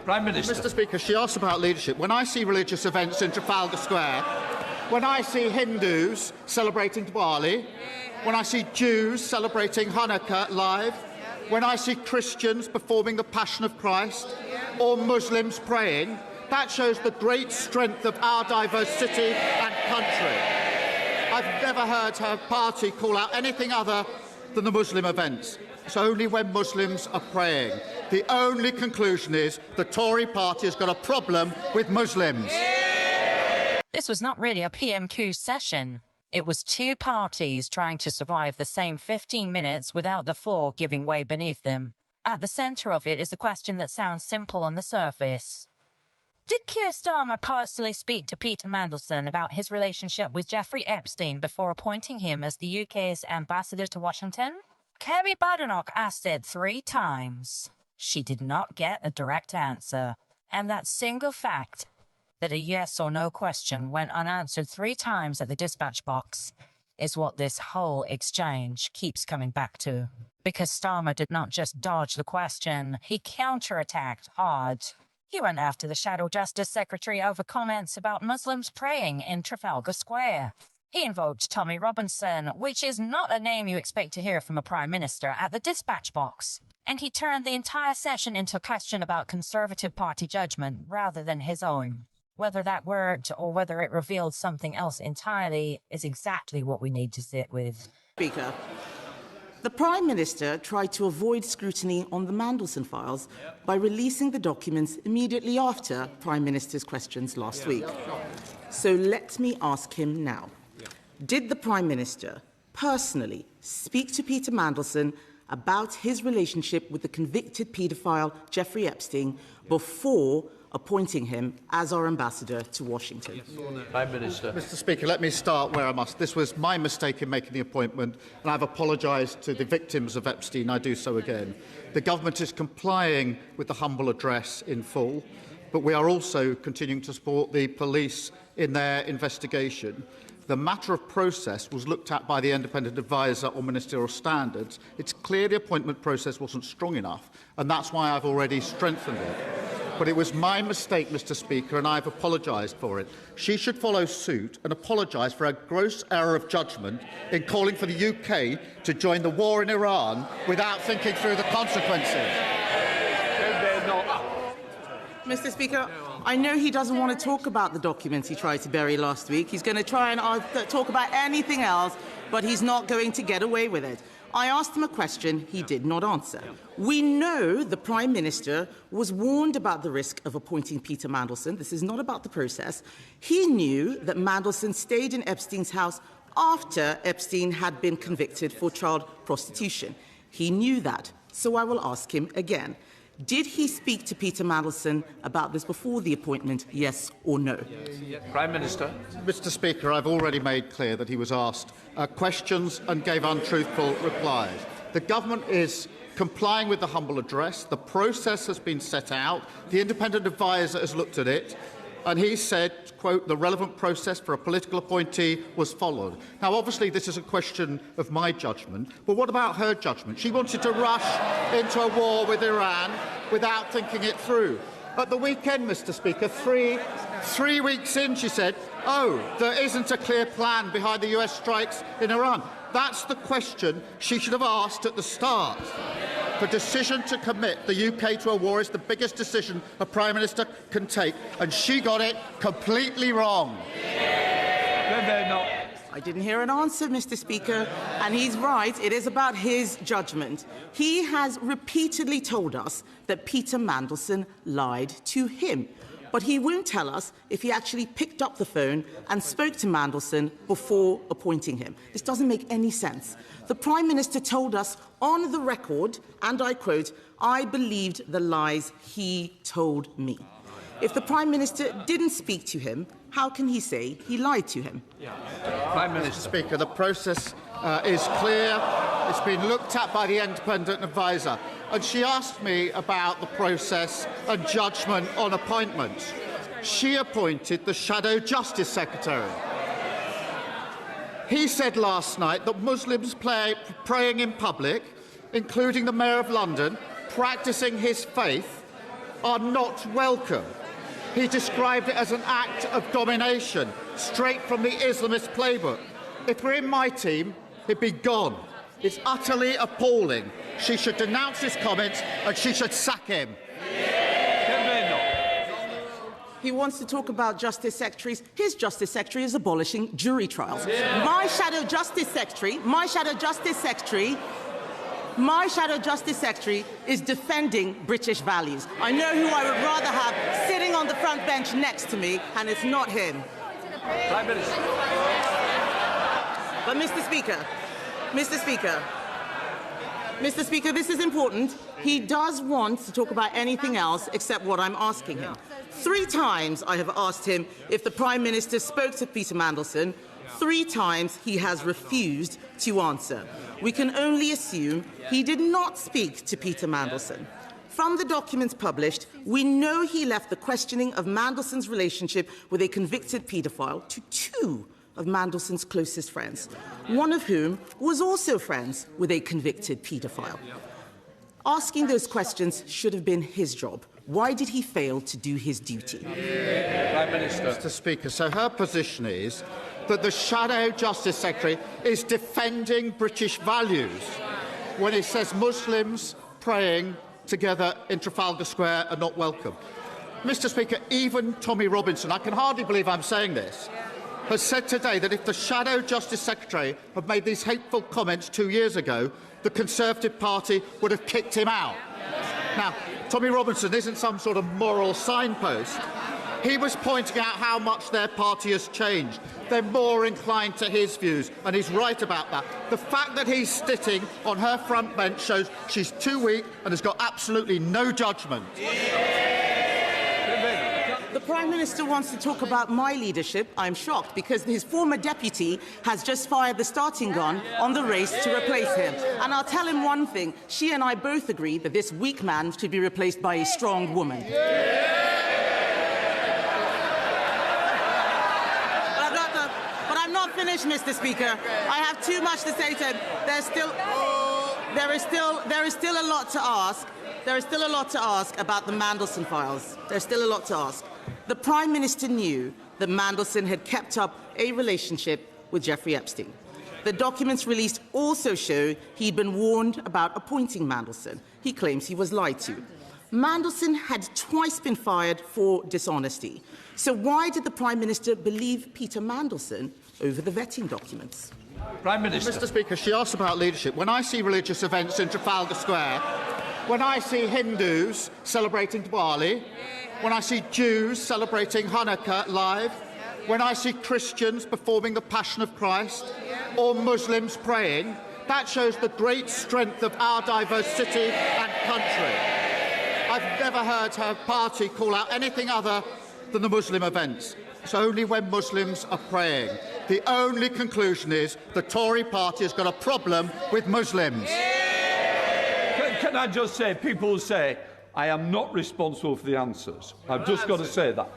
Prime Minister. Mr. Speaker, she asked about leadership. When I see religious events in Trafalgar Square, when I see Hindus celebrating Diwali, when I see Jews celebrating Hanukkah live, when I see Christians performing the Passion of Christ, or Muslims praying, that shows the great strength of our diverse city and country. I've never heard her party call out anything other than the Muslim events. It's only when Muslims are praying. The only conclusion is the Tory party has got a problem with Muslims. This was not really a PMQ session. It was two parties trying to survive the same 15 minutes without the floor giving way beneath them. At the centre of it is a question that sounds simple on the surface. Did Keir Starmer personally speak to Peter Mandelson about his relationship with Jeffrey Epstein before appointing him as the UK's ambassador to Washington? Kerry Badenoch asked it 3 times. She did not get a direct answer, and that single fact, that a yes or no question went unanswered 3 times at the dispatch box, is what this whole exchange keeps coming back to. Because Starmer did not just dodge the question, he counterattacked hard. He went after the Shadow Justice Secretary over comments about Muslims praying in Trafalgar Square. He invoked Tommy Robinson, which is not a name you expect to hear from a Prime Minister, at the dispatch box. And he turned the entire session into a question about Conservative Party judgment rather than his own. Whether that worked or whether it revealed something else entirely is exactly what we need to sit with. Speaker, the Prime Minister tried to avoid scrutiny on the Mandelson files by releasing the documents immediately after Prime Minister's questions last week. So let me ask him now. Did the Prime Minister personally speak to Peter Mandelson about his relationship with the convicted paedophile Jeffrey Epstein before appointing him as our ambassador to Washington? Yes or no? Prime Minister. Mr. Speaker, let me start where I must. This was my mistake in making the appointment, and I've apologised to the victims of Epstein. I do so again. The government is complying with the humble address in full, but we are also continuing to support the police in their investigation. The matter of process was looked at by the independent adviser on ministerial standards. It's clear the appointment process wasn't strong enough, and that's why I've already strengthened it. But it was my mistake, Mr. Speaker, and I've apologised for it. She should follow suit and apologise for a gross error of judgment in calling for the UK to join the war in Iran without thinking through the consequences. Mr. Speaker, I know he doesn't want to talk about the documents he tried to bury last week. He's going to try and talk about anything else, but he's not going to get away with it. I asked him a question he did not answer. We know the Prime Minister was warned about the risk of appointing Peter Mandelson. This is not about the process. He knew that Mandelson stayed in Epstein's house after Epstein had been convicted for child prostitution. He knew that, so I will ask him again. Did he speak to Peter Mandelson about this before the appointment, yes or no? Yes. Prime Minister. Mr. Speaker, I've already made clear that he was asked questions and gave untruthful replies. The government is complying with the humble address. The process has been set out. The independent adviser has looked at it, and he said, quote, the relevant process for a political appointee was followed. Now, obviously, this is a question of my judgment, but what about her judgment? She wanted to rush into a war with Iran without thinking it through. At the weekend, Mr. Speaker, three weeks in, she said, oh, there isn't a clear plan behind the US strikes in Iran. That's the question she should have asked at the start. The decision to commit the UK to a war is the biggest decision a Prime Minister can take, and she got it completely wrong. I didn't hear an answer, Mr. Speaker, and he's right. It is about his judgment. He has repeatedly told us that Peter Mandelson lied to him, but he won't tell us if he actually picked up the phone and spoke to Mandelson before appointing him. This doesn't make any sense. The Prime Minister told us on the record, and I quote, I believed the lies he told me. If the Prime Minister didn't speak to him, how can he say he lied to him? Prime Minister. Mr. Speaker, the process is clear. It's been looked at by the independent adviser. And she asked me about the process and judgment on appointments. She appointed the Shadow Justice Secretary. He said last night that Muslims praying in public, including the Mayor of London, practising his faith, are not welcome. He described it as an act of domination, straight from the Islamist playbook. If we're in my team, he'd be gone. It's utterly appalling. She should denounce his comments and she should sack him. He wants to talk about justice secretaries. His justice secretary is abolishing jury trials. My shadow justice secretary is defending British values. I know who I would rather have sitting on the front bench next to me, and it's not him. Prime Minister. But Mr. Speaker, this is important. He does want to talk about anything else except what I'm asking him. 3 times I have asked him if the Prime Minister spoke to Peter Mandelson. 3 times he has refused to answer. We can only assume he did not speak to Peter Mandelson. From the documents published, we know he left the questioning of Mandelson's relationship with a convicted paedophile to 2 of Mandelson's closest friends, one of whom was also friends with a convicted paedophile. Asking those questions should have been his job. Why did he fail to do his duty? Prime Minister. Mr. Speaker, so her position is that the Shadow Justice Secretary is defending British values when he says Muslims praying together in Trafalgar Square are not welcome. Mr. Speaker, even Tommy Robinson, I can hardly believe I'm saying this, has said today that if the Shadow Justice Secretary had made these hateful comments 2 years ago, the Conservative Party would have kicked him out. Now, Tommy Robinson isn't some sort of moral signpost. He was pointing out how much their party has changed. They're more inclined to his views, and he's right about that. The fact that he's sitting on her front bench shows she's too weak and has got absolutely no judgment. The Prime Minister wants to talk about my leadership. I'm shocked because his former deputy has just fired the starting gun on the race to replace him. And I'll tell him one thing. She and I both agree that this weak man should be replaced by a strong woman. But I'm not finished, Mr. Speaker. I have too much to say to him. There is still a lot to ask. There is still a lot to ask about the Mandelson files. There's still a lot to ask. The Prime Minister knew that Mandelson had kept up a relationship with Jeffrey Epstein. The documents released also show he'd been warned about appointing Mandelson. He claims he was lied to. Mandelson had twice been fired for dishonesty. So why did the Prime Minister believe Peter Mandelson over the vetting documents? Prime Minister. Mr. Speaker, she asked about leadership. When I see religious events in Trafalgar Square, when I see Hindus celebrating Diwali, when I see Jews celebrating Hanukkah live, when I see Christians performing the Passion of Christ, or Muslims praying, that shows the great strength of our diverse city and country. I've never heard her party call out anything other than the Muslim events. It's only when Muslims are praying. The only conclusion is the Tory party has got a problem with Muslims. Can I just say, people say, I am not responsible for the answers. I've just got to say that.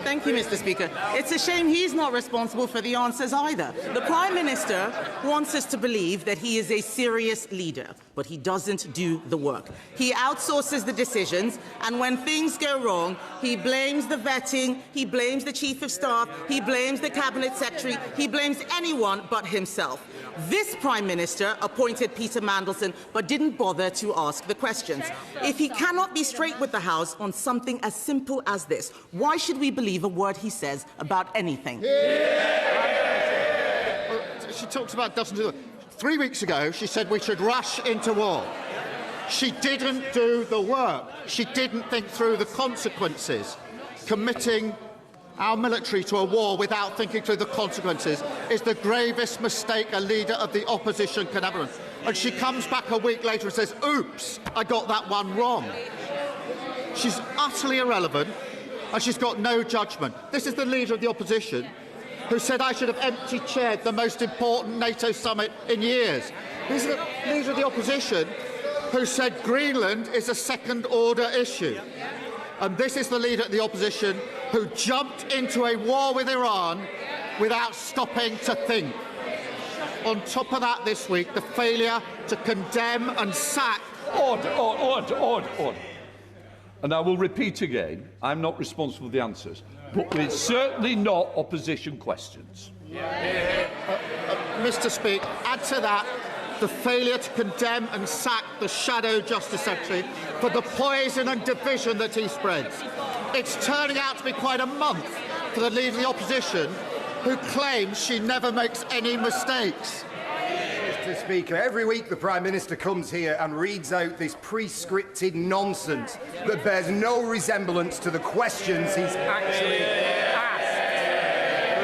Thank you, Mr. Speaker. It's a shame he's not responsible for the answers either. The Prime Minister wants us to believe that he is a serious leader, but he doesn't do the work. He outsources the decisions, and when things go wrong, he blames the vetting, he blames the Chief of Staff, he blames the Cabinet Secretary, he blames anyone but himself. This Prime Minister appointed Peter Mandelson but didn't bother to ask the questions. If he cannot be straight with the House on something as simple as this, why should we believe a word he says about anything? Well, she talks about doesn't do it. 3 weeks ago, she said we should rush into war. She didn't do the work. She didn't think through the consequences. Committing our military to a war without thinking through the consequences is the gravest mistake a leader of the opposition can ever do. And she comes back a week later and says, oops, I got that one wrong. She's utterly irrelevant and she's got no judgment. This is the leader of the opposition who said I should have empty-chaired the most important NATO summit in years. This is the leader of the opposition who said Greenland is a second-order issue. And this is the leader of the opposition who jumped into a war with Iran without stopping to think. On top of that this week, the failure to condemn and sack Order. And I will repeat again, I'm not responsible for the answers, but it's certainly not opposition questions. Mr. Speaker, add to that the failure to condemn and sack the Shadow Justice Secretary for the poison and division that he spreads. It's turning out to be quite a month for the Leader of the Opposition, who claims she never makes any mistakes. Mr. Speaker, every week the Prime Minister comes here and reads out this pre-scripted nonsense that bears no resemblance to the questions he's actually asked.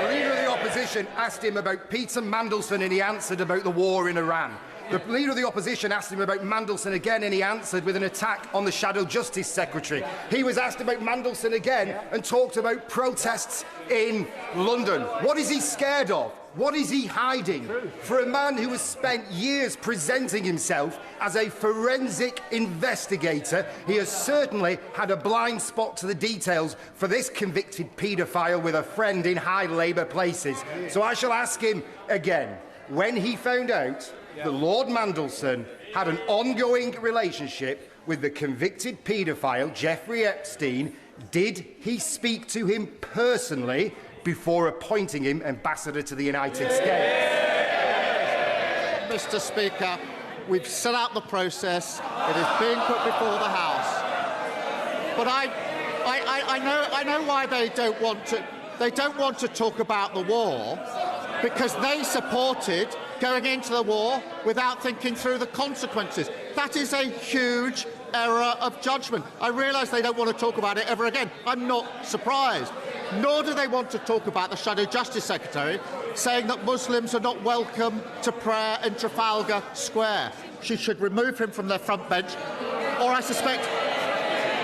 The Leader of the Opposition asked him about Peter Mandelson and he answered about the war in Iran. The Leader of the Opposition asked him about Mandelson again and he answered with an attack on the Shadow Justice Secretary. He was asked about Mandelson again and talked about protests in London. What is he scared of? What is he hiding? For a man who has spent years presenting himself as a forensic investigator, he has certainly had a blind spot to the details for this convicted paedophile with a friend in high Labour places. So I shall ask him again, when he found out that Lord Mandelson had an ongoing relationship with the convicted paedophile Jeffrey Epstein, did he speak to him personally before appointing him ambassador to the United States? Mr. Speaker, we've set out the process. It is being put before the House. But I know why they don't want to. They don't want to talk about the war because they supported going into the war without thinking through the consequences. That is a huge error of judgment. I realise they don't want to talk about it ever again. I'm not surprised. Nor do they want to talk about the Shadow Justice Secretary saying that Muslims are not welcome to prayer in Trafalgar Square. She should remove him from their front bench, or I suspect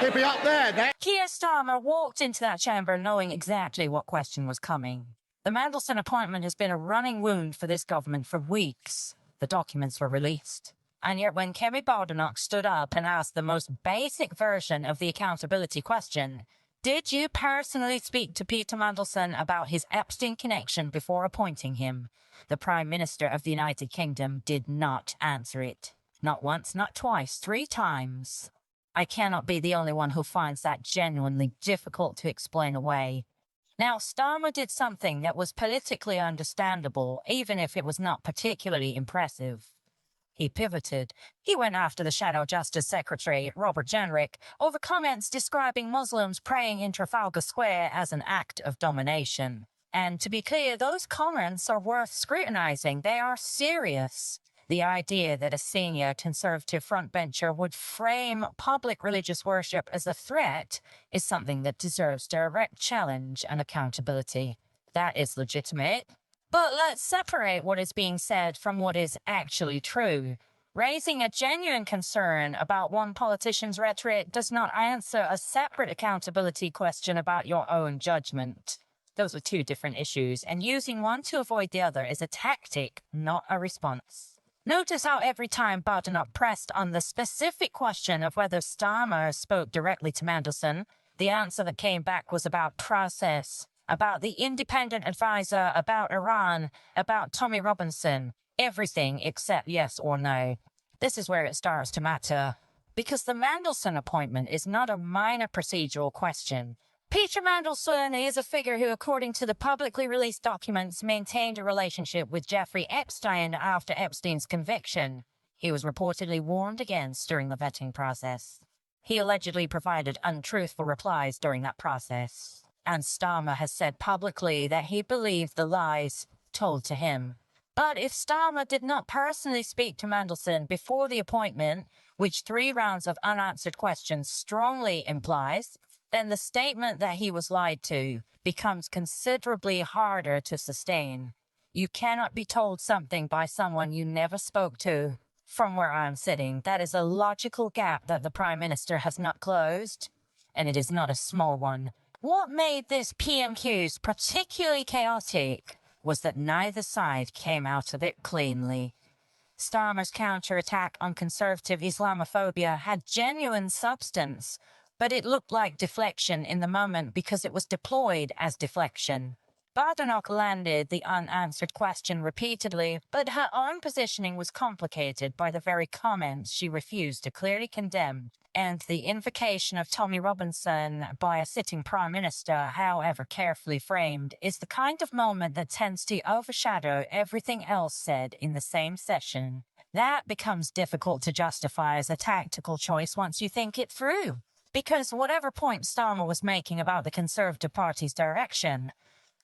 he'll be up there. Keir Starmer walked into that chamber knowing exactly what question was coming. The Mandelson appointment has been a running wound for this government for weeks. The documents were released. And yet when Kemi Badenoch stood up and asked the most basic version of the accountability question, did you personally speak to Peter Mandelson about his Epstein connection before appointing him? The Prime Minister of the United Kingdom did not answer it. Not once, not twice, 3 times. I cannot be the only one who finds that genuinely difficult to explain away. Now, Starmer did something that was politically understandable, even if it was not particularly impressive. He pivoted. He went after the Shadow Justice Secretary, Robert Jenrick, over comments describing Muslims praying in Trafalgar Square as an act of domination. And to be clear, those comments are worth scrutinising. They are serious. The idea that a senior Conservative frontbencher would frame public religious worship as a threat is something that deserves direct challenge and accountability. That is legitimate. But let's separate what is being said from what is actually true. Raising a genuine concern about one politician's rhetoric does not answer a separate accountability question about your own judgment. Those are 2 different issues, and using one to avoid the other is a tactic, not a response. Notice how every time Badenoch pressed on the specific question of whether Starmer spoke directly to Mandelson, the answer that came back was about process, about the independent advisor, about Iran, about Tommy Robinson, everything except yes or no. This is where it starts to matter, because the Mandelson appointment is not a minor procedural question. Peter Mandelson is a figure who, according to the publicly released documents, maintained a relationship with Jeffrey Epstein after Epstein's conviction. He was reportedly warned against during the vetting process. He allegedly provided untruthful replies during that process. And Starmer has said publicly that he believed the lies told to him. But if Starmer did not personally speak to Mandelson before the appointment, which 3 rounds of unanswered questions strongly implies, then the statement that he was lied to becomes considerably harder to sustain. You cannot be told something by someone you never spoke to. From where I'm sitting, that is a logical gap that the Prime Minister has not closed, and it is not a small one. What made this PMQs particularly chaotic was that neither side came out of it cleanly. Starmer's counterattack on Conservative Islamophobia had genuine substance, but it looked like deflection in the moment because it was deployed as deflection. Badenoch landed the unanswered question repeatedly, but her own positioning was complicated by the very comments she refused to clearly condemn, and the invocation of Tommy Robinson by a sitting Prime Minister, however carefully framed, is the kind of moment that tends to overshadow everything else said in the same session. That becomes difficult to justify as a tactical choice once you think it through, because whatever point Starmer was making about the Conservative Party's direction,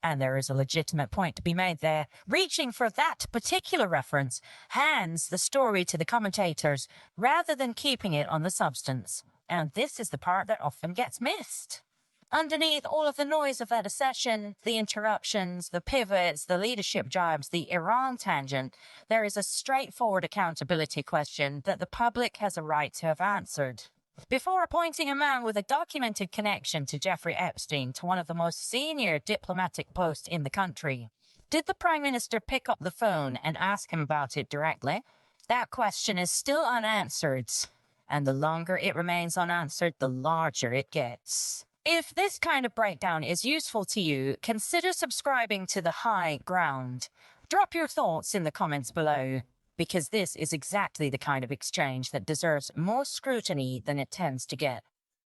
and there is a legitimate point to be made there, reaching for that particular reference hands the story to the commentators rather than keeping it on the substance. And this is the part that often gets missed. Underneath all of the noise of that session, the interruptions, the pivots, the leadership jibes, the Iran tangent, there is a straightforward accountability question that the public has a right to have answered. Before appointing a man with a documented connection to Jeffrey Epstein to one of the most senior diplomatic posts in the country, did the Prime Minister pick up the phone and ask him about it directly? That question is still unanswered, and the longer it remains unanswered, the larger it gets. If this kind of breakdown is useful to you, consider subscribing to The High Ground. Drop your thoughts in the comments below, because this is exactly the kind of exchange that deserves more scrutiny than it tends to get.